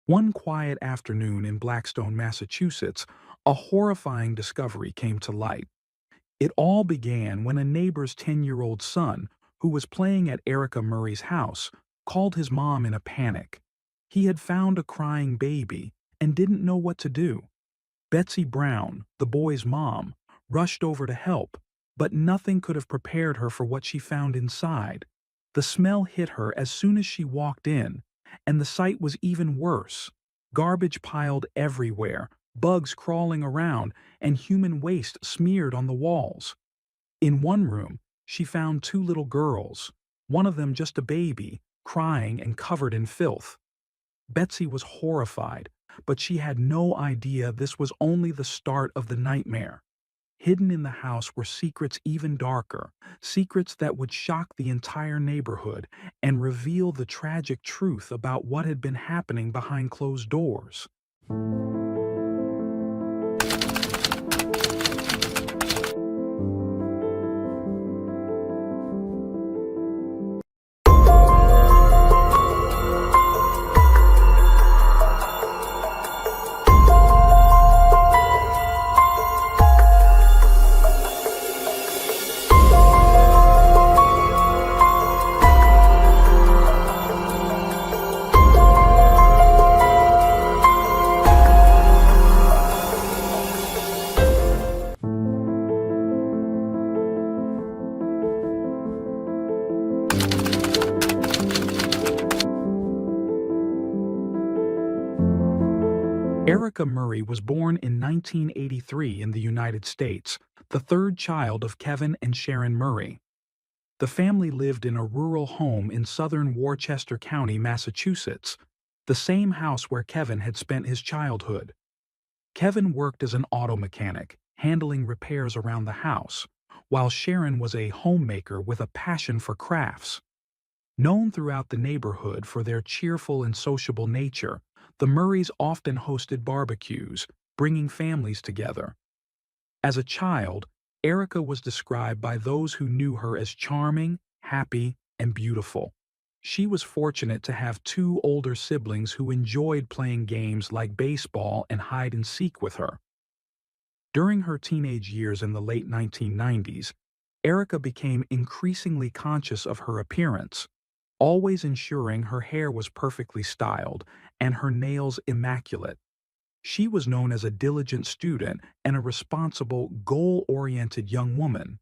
One quiet afternoon in Blackstone, Massachusetts, a horrifying discovery came to light. It all began when a neighbor's 10-year-old son, who was playing at Erica Murray's house, called his mom in a panic. He had found a crying baby and didn't know what to do. Betsy Brown, the boy's mom, rushed over to help, but nothing could have prepared her for what she found inside. The smell hit her as soon as she walked in, and the sight was even worse. Garbage piled everywhere, bugs crawling around, and human waste smeared on the walls. In one room, she found two little girls, one of them just a baby, crying and covered in filth. Betsy was horrified, but she had no idea this was only the start of the nightmare. Hidden in the house were secrets even darker, secrets that would shock the entire neighborhood and reveal the tragic truth about what had been happening behind closed doors. Erica Murray was born in 1983 in the United States, the third child of Kevin and Sharon Murray. The family lived in a rural home in southern Worcester County, Massachusetts, the same house where Kevin had spent his childhood. Kevin worked as an auto mechanic, handling repairs around the house, while Sharon was a homemaker with a passion for crafts. Known throughout the neighborhood for their cheerful and sociable nature, the Murrays often hosted barbecues, bringing families together. As a child, Erica was described by those who knew her as charming, happy, and beautiful. She was fortunate to have two older siblings who enjoyed playing games like baseball and hide and seek with her. During her teenage years in the late 1990s, Erica became increasingly conscious of her appearance, always ensuring her hair was perfectly styled and her nails immaculate. She was known as a diligent student and a responsible, goal-oriented young woman.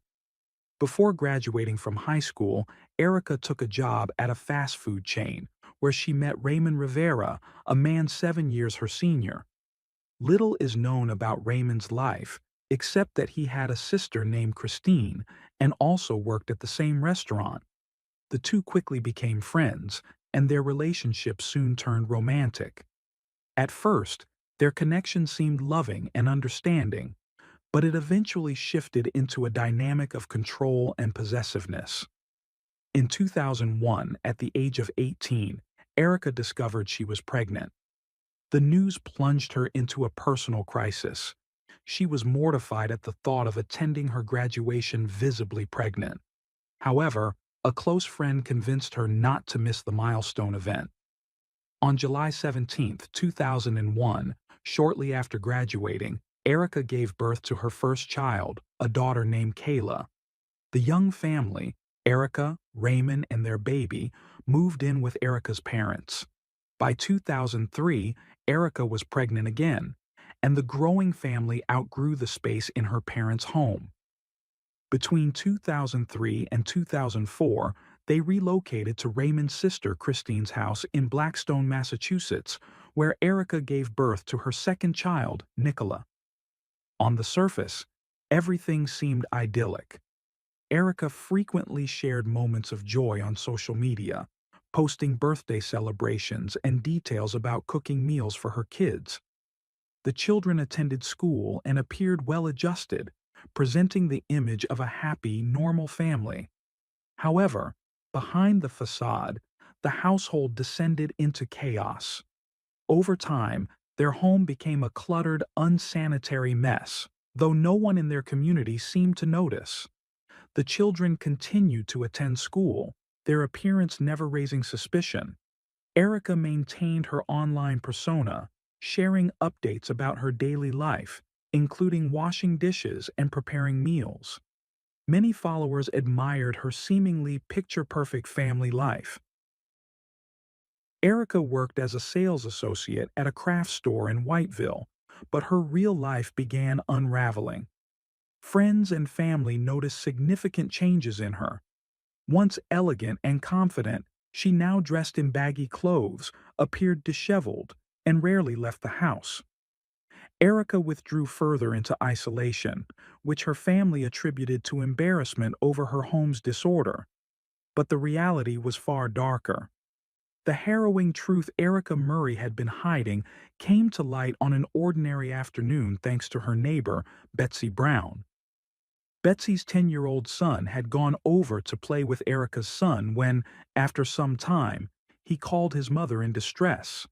Before graduating from high school, Erica took a job at a fast food chain, where she met Raymond Rivera, a man 7 years her senior. Little is known about Raymond's life, except that he had a sister named Christine and also worked at the same restaurant. The two quickly became friends, and their relationship soon turned romantic. At first, their connection seemed loving and understanding, but it eventually shifted into a dynamic of control and possessiveness. In 2001, at the age of 18, Erica discovered she was pregnant. The news plunged her into a personal crisis. She was mortified at the thought of attending her graduation visibly pregnant. However, a close friend convinced her not to miss the milestone event. On July 17, 2001, shortly after graduating, Erica gave birth to her first child, a daughter named Kayla. The young family, Erica, Raymond, and their baby, moved in with Erica's parents. By 2003, Erica was pregnant again, and the growing family outgrew the space in her parents' home. Between 2003 and 2004, they relocated to Raymond's sister Christine's house in Blackstone, Massachusetts, where Erica gave birth to her second child, Nicola. On the surface, everything seemed idyllic. Erica frequently shared moments of joy on social media, posting birthday celebrations and details about cooking meals for her kids. The children attended school and appeared well-adjusted, presenting the image of a happy, normal family. However, behind the facade, the household descended into chaos. Over time, their home became a cluttered, unsanitary mess, though no one in their community seemed to notice. The children continued to attend school, their appearance never raising suspicion. Erica maintained her online persona, sharing updates about her daily life, including washing dishes and preparing meals. Many followers admired her seemingly picture-perfect family life. Erica worked as a sales associate at a craft store in Whiteville, but her real life began unraveling. Friends and family noticed significant changes in her. Once elegant and confident, she now dressed in baggy clothes, appeared disheveled, and rarely left the house. Erica withdrew further into isolation, which her family attributed to embarrassment over her home's disorder. But the reality was far darker. The harrowing truth Erica Murray had been hiding came to light on an ordinary afternoon thanks to her neighbor, Betsy Brown. Betsy's 10-year-old son had gone over to play with Erica's son when, after some time, he called his mother in distress.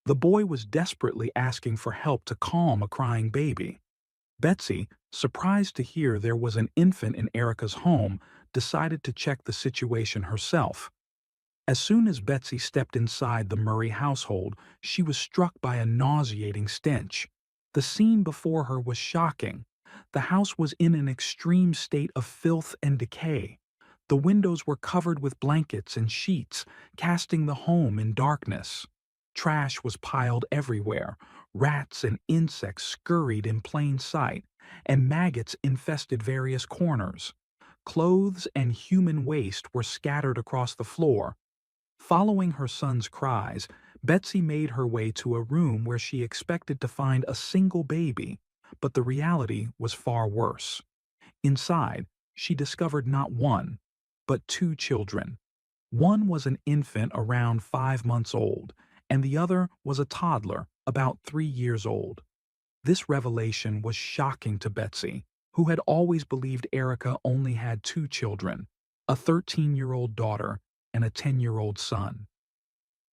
The boy was desperately asking for help to calm a crying baby. Betsy, surprised to hear there was an infant in Erica's home, decided to check the situation herself. As soon as Betsy stepped inside the Murray household, she was struck by a nauseating stench. The scene before her was shocking. The house was in an extreme state of filth and decay. The windows were covered with blankets and sheets, casting the home in darkness. Trash was piled everywhere. Rats and insects scurried in plain sight, and maggots infested various corners. Clothes and human waste were scattered across the floor. Following her son's cries, Betsy made her way to a room where she expected to find a single baby, but the reality was far worse. Inside, she discovered not one, but two children. One was an infant around 5 months old, and the other was a toddler about 3 years old. This revelation was shocking to Betsy, who had always believed Erica only had two children, a 13-year-old daughter and a 10-year-old son.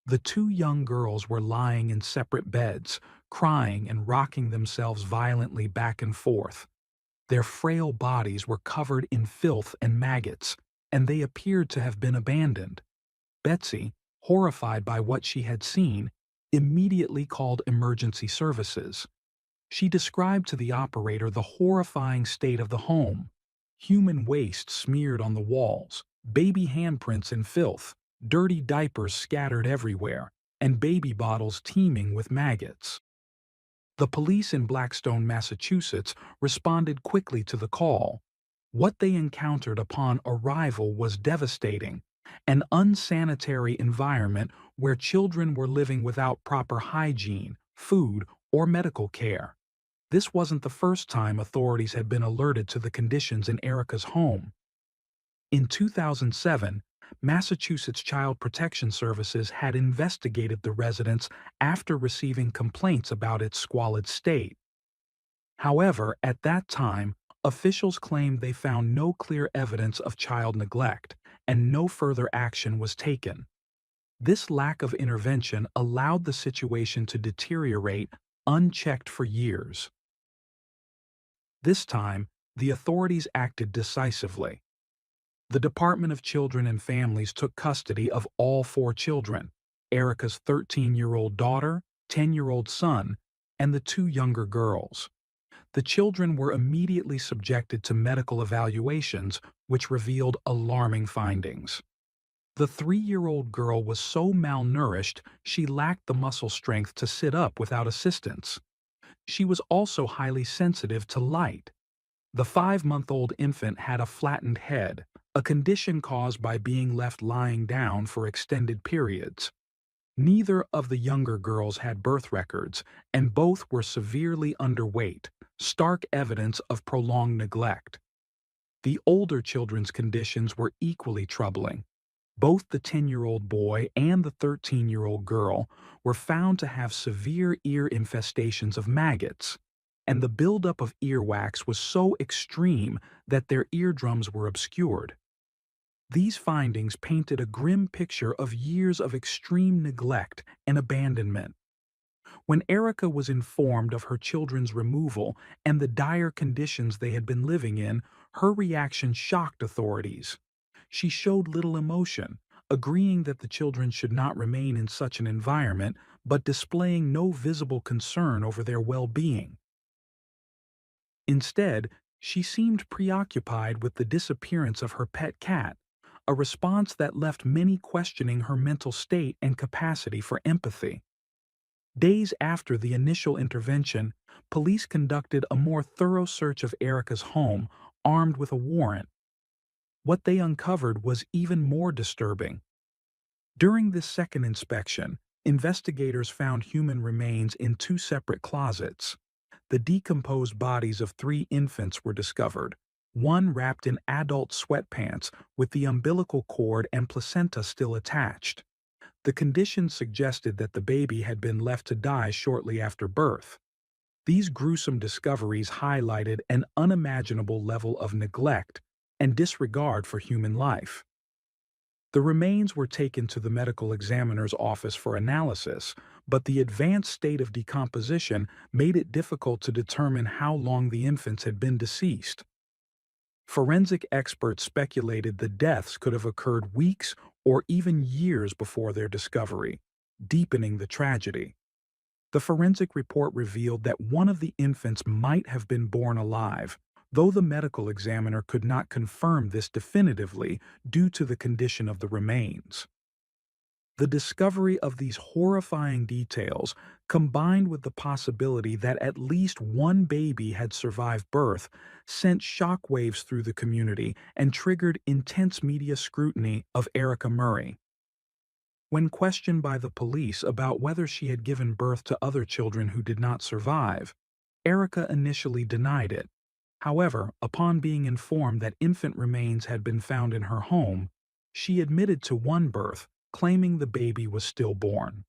The two young girls were lying in separate beds, crying and rocking themselves violently back and forth. Their frail bodies were covered in filth and maggots, and they appeared to have been abandoned. Betsy, horrified by what she had seen, immediately called emergency services. She described to the operator the horrifying state of the home: human waste smeared on the walls, baby handprints in filth, dirty diapers scattered everywhere, and baby bottles teeming with maggots. The police in Blackstone, Massachusetts, responded quickly to the call. What they encountered upon arrival was devastating: an unsanitary environment where children were living without proper hygiene, food, or medical care. This wasn't the first time authorities had been alerted to the conditions in Erica's home. In 2007, Massachusetts Child Protection Services had investigated the residence after receiving complaints about its squalid state. However, at that time, officials claimed they found no clear evidence of child neglect, and no further action was taken. This lack of intervention allowed the situation to deteriorate unchecked for years. This time, the authorities acted decisively. The Department of Children and Families took custody of all four children: Erica's 13-year-old daughter, 10-year-old son, and the two younger girls. The children were immediately subjected to medical evaluations, which revealed alarming findings. The 3-year-old girl was so malnourished she lacked the muscle strength to sit up without assistance. She was also highly sensitive to light. The 5-month-old infant had a flattened head, a condition caused by being left lying down for extended periods. Neither of the younger girls had birth records, and both were severely underweight, stark evidence of prolonged neglect. The older children's conditions were equally troubling. Both the 10-year-old boy and the 13-year-old girl were found to have severe ear infestations of maggots, and the buildup of earwax was so extreme that their eardrums were obscured. These findings painted a grim picture of years of extreme neglect and abandonment. When Erica was informed of her children's removal and the dire conditions they had been living in, her reaction shocked authorities. She showed little emotion, agreeing that the children should not remain in such an environment but displaying no visible concern over their well-being. Instead, she seemed preoccupied with the disappearance of her pet cat, a response that left many questioning her mental state and capacity for empathy. Days after the initial intervention, police conducted a more thorough search of Erica's home, armed with a warrant. What they uncovered was even more disturbing. During this second inspection, investigators found human remains in two separate closets. The decomposed bodies of three infants were discovered, one wrapped in adult sweatpants with the umbilical cord and placenta still attached. The condition suggested that the baby had been left to die shortly after birth. These gruesome discoveries highlighted an unimaginable level of neglect and disregard for human life. The remains were taken to the medical examiner's office for analysis, but the advanced state of decomposition made it difficult to determine how long the infants had been deceased. Forensic experts speculated the deaths could have occurred weeks or even years before their discovery, deepening the tragedy. The forensic report revealed that one of the infants might have been born alive, though the medical examiner could not confirm this definitively due to the condition of the remains. The discovery of these horrifying details, combined with the possibility that at least one baby had survived birth, sent shockwaves through the community and triggered intense media scrutiny of Erica Murray. When questioned by the police about whether she had given birth to other children who did not survive, Erica initially denied it. However, upon being informed that infant remains had been found in her home, she admitted to one birth, claiming the baby was stillborn.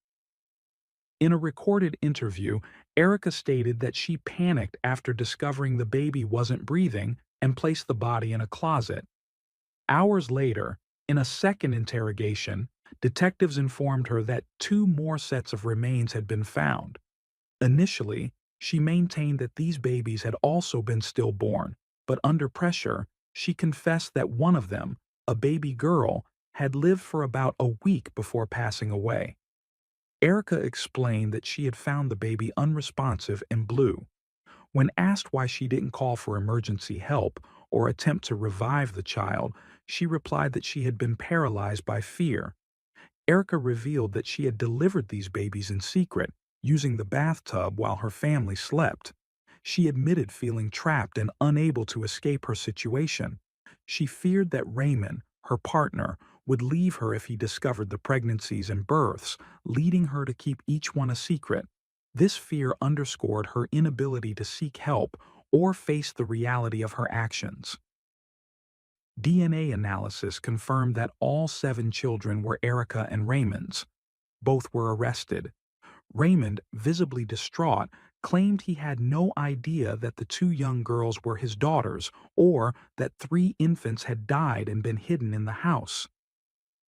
In a recorded interview, Erica stated that she panicked after discovering the baby wasn't breathing and placed the body in a closet. Hours later, in a second interrogation, detectives informed her that two more sets of remains had been found. Initially, she maintained that these babies had also been stillborn, but under pressure, she confessed that one of them, a baby girl, had lived for about a week before passing away. Erica explained that she had found the baby unresponsive and blue. When asked why she didn't call for emergency help or attempt to revive the child, she replied that she had been paralyzed by fear. Erica revealed that she had delivered these babies in secret, using the bathtub while her family slept. She admitted feeling trapped and unable to escape her situation. She feared that Raymond, her partner, would leave her if he discovered the pregnancies and births, leading her to keep each one a secret. This fear underscored her inability to seek help or face the reality of her actions. DNA analysis confirmed that all 7 children were Erica and Raymond's. Both were arrested. Raymond, visibly distraught, claimed he had no idea that the 2 young girls were his daughters or that 3 infants had died and been hidden in the house.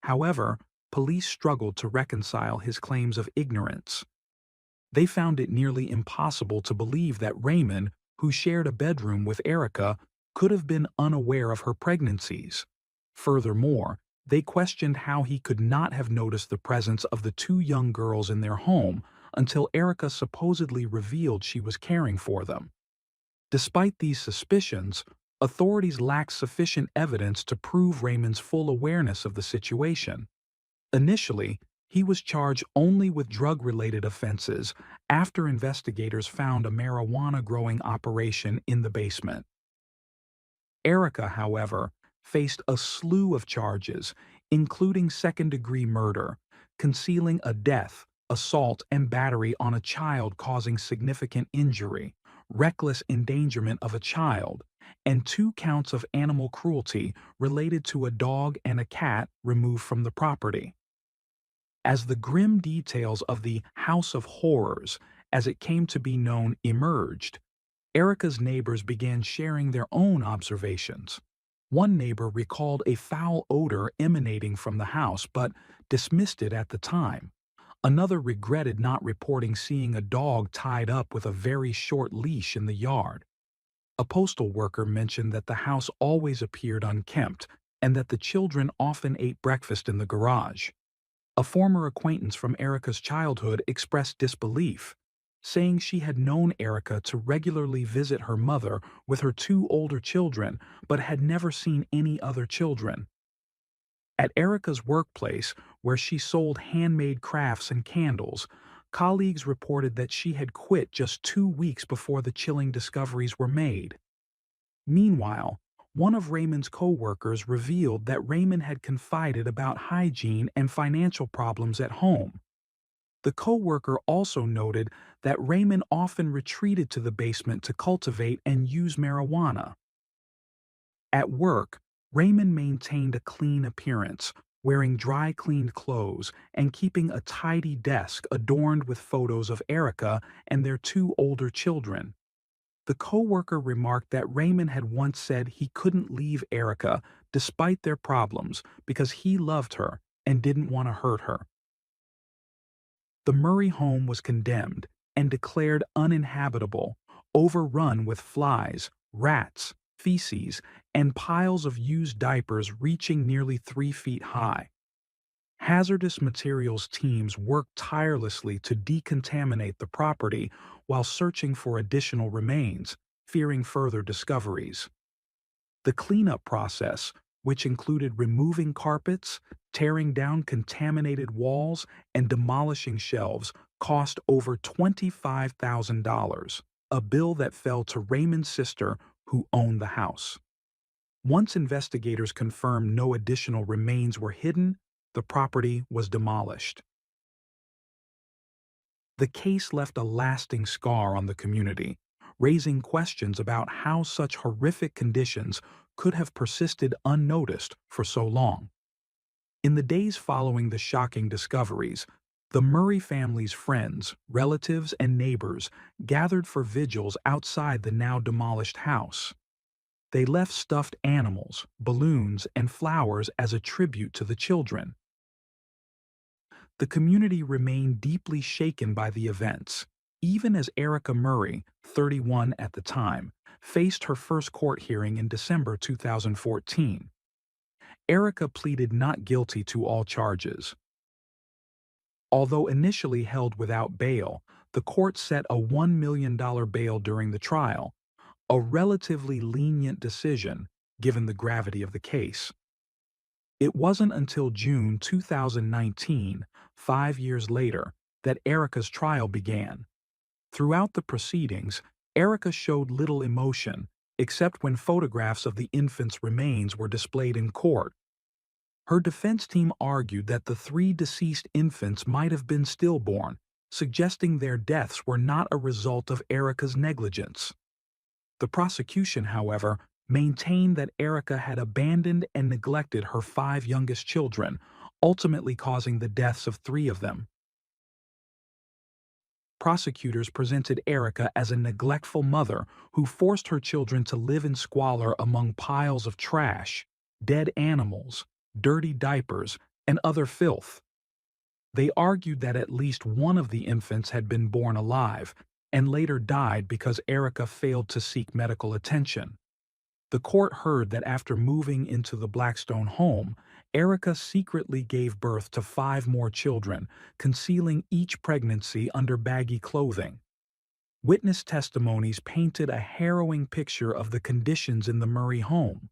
However, police struggled to reconcile his claims of ignorance. They found it nearly impossible to believe that Raymond, who shared a bedroom with Erica, could have been unaware of her pregnancies. Furthermore, they questioned how he could not have noticed the presence of the 2 young girls in their home until Erica supposedly revealed she was caring for them. Despite these suspicions, authorities lacked sufficient evidence to prove Raymond's full awareness of the situation. Initially, he was charged only with drug-related offenses after investigators found a marijuana-growing operation in the basement. Erica, however, faced a slew of charges, including second-degree murder, concealing a death, assault and battery on a child causing significant injury, reckless endangerment of a child, and 2 counts of animal cruelty related to a dog and a cat removed from the property. As the grim details of the House of Horrors, as it came to be known, emerged, Erica's neighbors began sharing their own observations. One neighbor recalled a foul odor emanating from the house but dismissed it at the time. Another regretted not reporting seeing a dog tied up with a very short leash in the yard. A postal worker mentioned that the house always appeared unkempt, and that the children often ate breakfast in the garage. A former acquaintance from Erica's childhood expressed disbelief, saying she had known Erica to regularly visit her mother with her two older children but had never seen any other children. At Erica's workplace, where she sold handmade crafts and candles, colleagues reported that she had quit just 2 weeks before the chilling discoveries were made. Meanwhile, one of Raymond's co-workers revealed that Raymond had confided about hygiene and financial problems at home. The co-worker also noted that Raymond often retreated to the basement to cultivate and use marijuana. At work, Raymond maintained a clean appearance, wearing dry-cleaned clothes and keeping a tidy desk adorned with photos of Erica and their two older children. The co-worker remarked that Raymond had once said he couldn't leave Erica despite their problems because he loved her and didn't want to hurt her. The Murray home was condemned and declared uninhabitable, overrun with flies, rats, feces, and piles of used diapers reaching nearly 3 feet high. Hazardous materials teams worked tirelessly to decontaminate the property while searching for additional remains, fearing further discoveries. The cleanup process, which included removing carpets, tearing down contaminated walls, and demolishing shelves, cost over $25,000, a bill that fell to Raymond's sister who owned the house. Once investigators confirmed no additional remains were hidden, the property was demolished. The case left a lasting scar on the community, raising questions about how such horrific conditions could have persisted unnoticed for so long. In the days following the shocking discoveries, the Murray family's friends, relatives, and neighbors gathered for vigils outside the now demolished house. They left stuffed animals, balloons, and flowers as a tribute to the children. The community remained deeply shaken by the events, even as Erica Murray, 31 at the time, faced her first court hearing in December 2014. Erica pleaded not guilty to all charges. Although initially held without bail, the court set a $1 million bail during the trial, a relatively lenient decision given the gravity of the case. It wasn't until June 2019, 5 years later, that Erica's trial began. Throughout the proceedings, Erica showed little emotion, except when photographs of the infant's remains were displayed in court. Her defense team argued that the three deceased infants might have been stillborn, suggesting their deaths were not a result of Erica's negligence. The prosecution, however, maintained that Erica had abandoned and neglected her 5 youngest children, ultimately causing the deaths of 3 of them. Prosecutors presented Erica as a neglectful mother who forced her children to live in squalor among piles of trash, dead animals, dirty diapers, and other filth. They argued that at least one of the infants had been born alive and later died because Erica failed to seek medical attention. The court heard that after moving into the Blackstone home, Erica secretly gave birth to 5 more children, concealing each pregnancy under baggy clothing. Witness testimonies painted a harrowing picture of the conditions in the Murray home.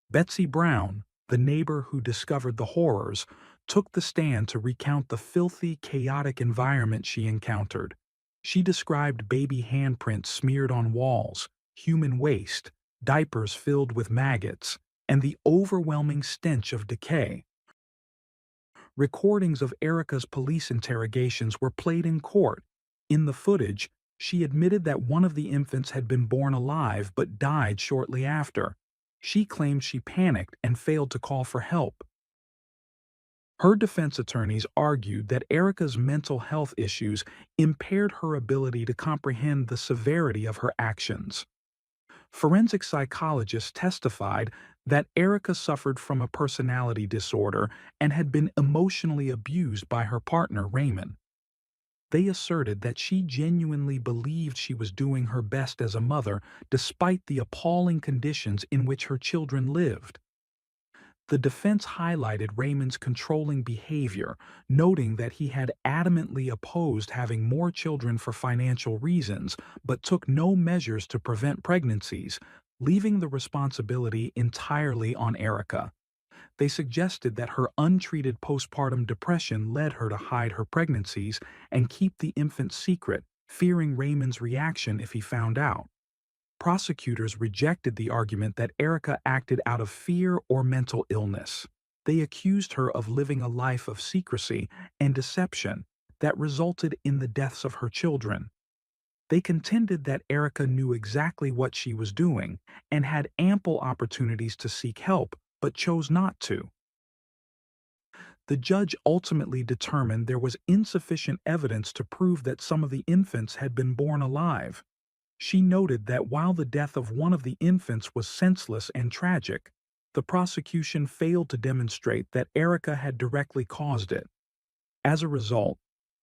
Betsy Brown, the neighbor who discovered the horrors, took the stand to recount the filthy, chaotic environment she encountered. She described baby handprints smeared on walls, human waste, diapers filled with maggots, and the overwhelming stench of decay. Recordings of Erica's police interrogations were played in court. In the footage, she admitted that one of the infants had been born alive but died shortly after. She claimed she panicked and failed to call for help. Her defense attorneys argued that Erica's mental health issues impaired her ability to comprehend the severity of her actions. Forensic psychologists testified that Erica suffered from a personality disorder and had been emotionally abused by her partner, Raymond. They asserted that she genuinely believed she was doing her best as a mother despite the appalling conditions in which her children lived. The defense highlighted Raymond's controlling behavior, noting that he had adamantly opposed having more children for financial reasons, but took no measures to prevent pregnancies, leaving the responsibility entirely on Erica. They suggested that her untreated postpartum depression led her to hide her pregnancies and keep the infant secret, fearing Raymond's reaction if he found out. Prosecutors rejected the argument that Erica acted out of fear or mental illness. They accused her of living a life of secrecy and deception that resulted in the deaths of her children. They contended that Erica knew exactly what she was doing and had ample opportunities to seek help, but chose not to. The judge ultimately determined there was insufficient evidence to prove that some of the infants had been born alive. She noted that while the death of one of the infants was senseless and tragic, the prosecution failed to demonstrate that Erica had directly caused it. As a result,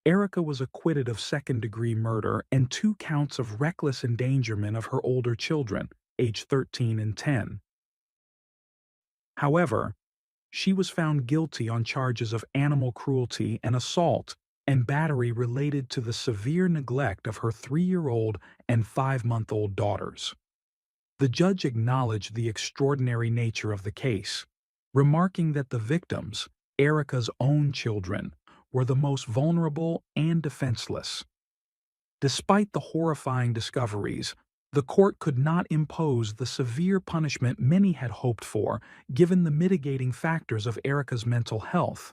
Erica was acquitted of second-degree murder and 2 counts of reckless endangerment of her older children, aged 13 and 10. However, she was found guilty on charges of animal cruelty and assault and battery related to the severe neglect of her 3-year-old and 5-month-old daughters. The judge acknowledged the extraordinary nature of the case, remarking that the victims, Erica's own children, were the most vulnerable and defenseless. Despite the horrifying discoveries, the court could not impose the severe punishment many had hoped for, given the mitigating factors of Erica's mental health.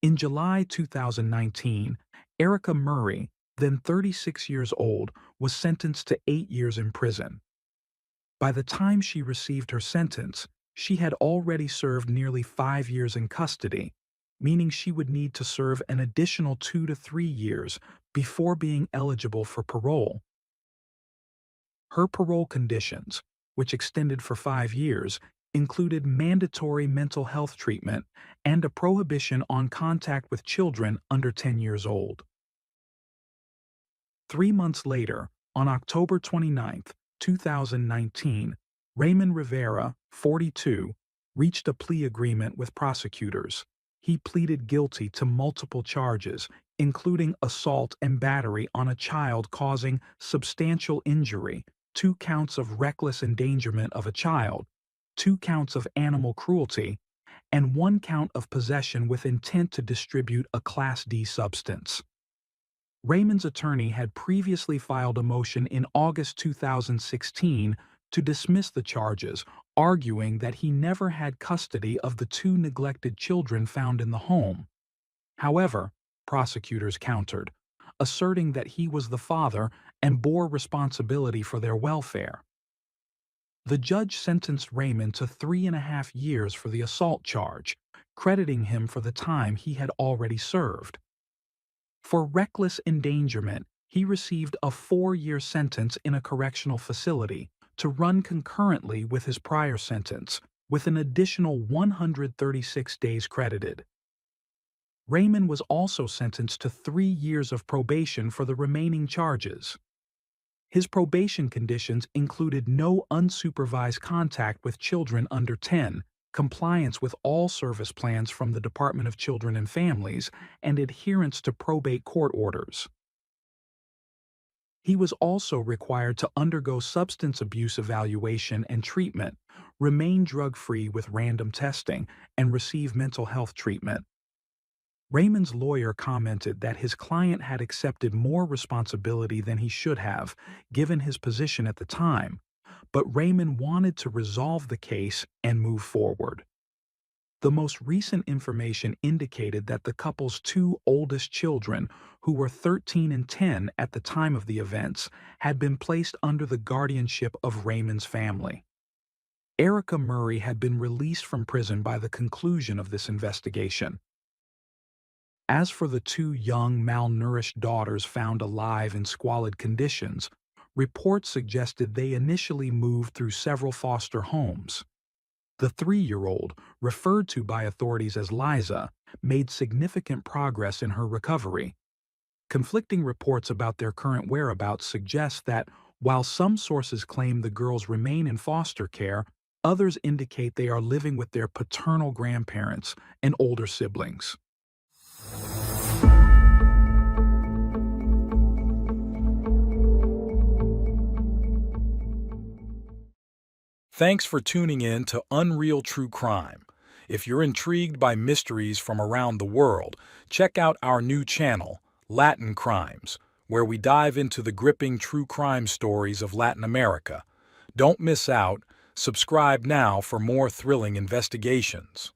In July 2019, Erica Murray, then 36 years old, was sentenced to 8 years in prison. By the time she received her sentence, she had already served nearly 5 years in custody, meaning she would need to serve an additional 2 to 3 years before being eligible for parole. Her parole conditions, which extended for 5 years, included mandatory mental health treatment and a prohibition on contact with children under 10 years old. 3 months later, on October 29, 2019, Raymond Rivera, 42, reached a plea agreement with prosecutors. He pleaded guilty to multiple charges, including assault and battery on a child causing substantial injury, 2 counts of reckless endangerment of a child, 2 counts of animal cruelty, and 1 count of possession with intent to distribute a Class D substance. Raymond's attorney had previously filed a motion in August 2016 to dismiss the charges, arguing that he never had custody of the 2 neglected children found in the home. However, prosecutors countered, asserting that he was the father and bore responsibility for their welfare. The judge sentenced Raymond to 3.5 years for the assault charge, crediting him for the time he had already served. For reckless endangerment, he received a 4-year sentence in a correctional facility to run concurrently with his prior sentence, with an additional 136 days credited. Raymond was also sentenced to 3 years of probation for the remaining charges. His probation conditions included no unsupervised contact with children under 10, compliance with all service plans from the Department of Children and Families, and adherence to probate court orders. He was also required to undergo substance abuse evaluation and treatment, remain drug-free with random testing, and receive mental health treatment. Raymond's lawyer commented that his client had accepted more responsibility than he should have, given his position at the time, but Raymond wanted to resolve the case and move forward. The most recent information indicated that the couple's 2 oldest children, who were 13 and 10 at the time of the events, had been placed under the guardianship of Raymond's family. Erica Murray had been released from prison by the conclusion of this investigation. As for the 2 young, malnourished daughters found alive in squalid conditions, reports suggested they initially moved through several foster homes. The 3-year-old, referred to by authorities as Liza, made significant progress in her recovery. Conflicting reports about their current whereabouts suggest that, while some sources claim the girls remain in foster care, Others indicate they are living with their paternal grandparents and older siblings. Thanks for tuning in to Unreal True Crime. If you're intrigued by mysteries from around the world, check out our new channel, Latin Crimes, where we dive into the gripping true crime stories of Latin America. Don't miss out. Subscribe now for more thrilling investigations.